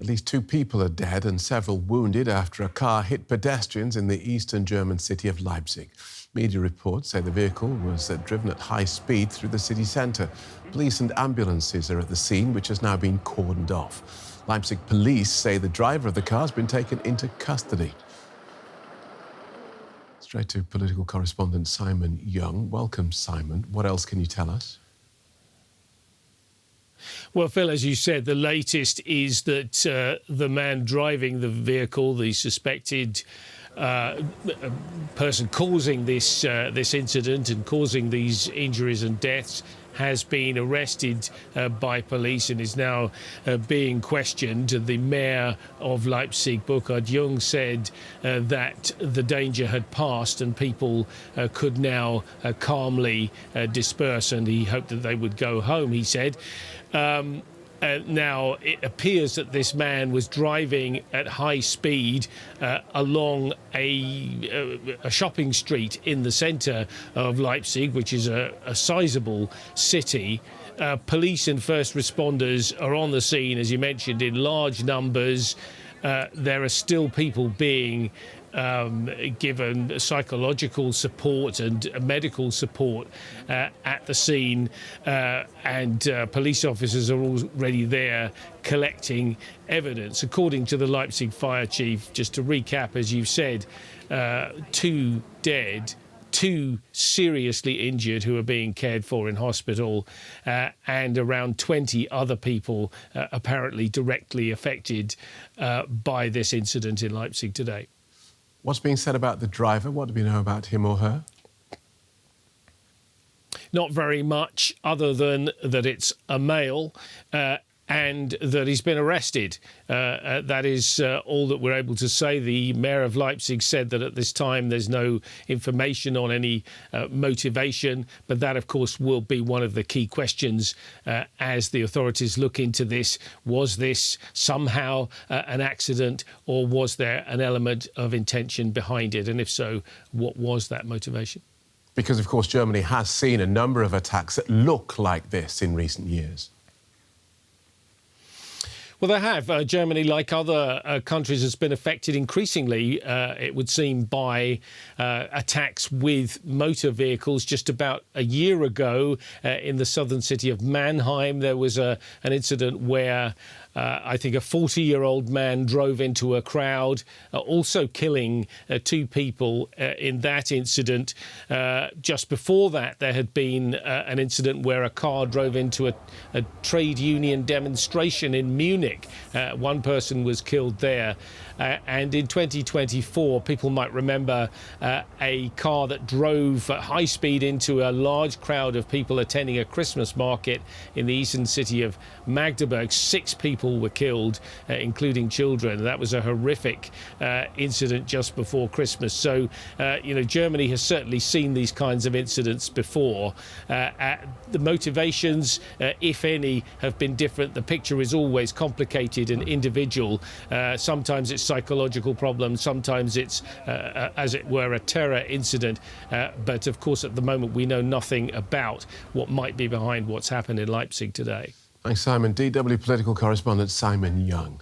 At least 2 people are dead and several wounded after a car hit pedestrians in the eastern German city of Leipzig. Media reports say the vehicle was driven at high speed through the city centre. Police and ambulances are at the scene, which has now been cordoned off. Leipzig police say the driver of the car has been taken into custody. Straight to political correspondent Simon Young. Welcome, Simon. What else can you tell us? Well, Phil, as you said, the latest is that the man driving the vehicle, the suspected person causing this incident and causing these injuries and deaths, has been arrested by police and is now being questioned. The mayor of Leipzig, Burkhard Jung, said that the danger had passed and people could now calmly disperse, and he hoped that they would go home, he said. Now, it appears that this man was driving at high speed along a shopping street in the centre of Leipzig, which is a sizable city. Police and first responders are on the scene, as you mentioned, in large numbers. There are still people being given psychological support and medical support at the scene, and police officers are already there collecting evidence. According to the Leipzig fire chief, just to recap, as you've said, 2 dead, 2 seriously injured who are being cared for in hospital, and around 20 other people apparently directly affected by this incident in Leipzig today. What's being said about the driver? What do we know about him or her? Not very much, other than that it's a male and that he's been arrested. That is all that we're able to say. The mayor of Leipzig said that at this time there's no information on any motivation, but that, of course, will be one of the key questions as the authorities look into this. Was this somehow an accident, or was there an element of intention behind it? And if so, what was that motivation? Because, of course, Germany has seen a number of attacks that look like this in recent years. Well, they have. Germany, like other countries, has been affected increasingly, it would seem, by attacks with motor vehicles. Just about a year ago, in the southern city of Mannheim, there was an incident where I think a 40-year-old man drove into a crowd, also killing 2 people in that incident. Just before that, there had been an incident where a car drove into a trade union demonstration in Munich. 1 person was killed there. And in 2024, people might remember a car that drove at high speed into a large crowd of people attending a Christmas market in the eastern city of Magdeburg. 6 people were killed, including children. That was a horrific incident just before Christmas. So, Germany has certainly seen these kinds of incidents before. The motivations, if any, have been different. The picture is always complicated and individual. Sometimes it's psychological problems, sometimes it's, as it were, a terror incident. But, of course, at the moment, we know nothing about what might be behind what's happened in Leipzig today. Thanks, Simon. DW political correspondent Simon Young.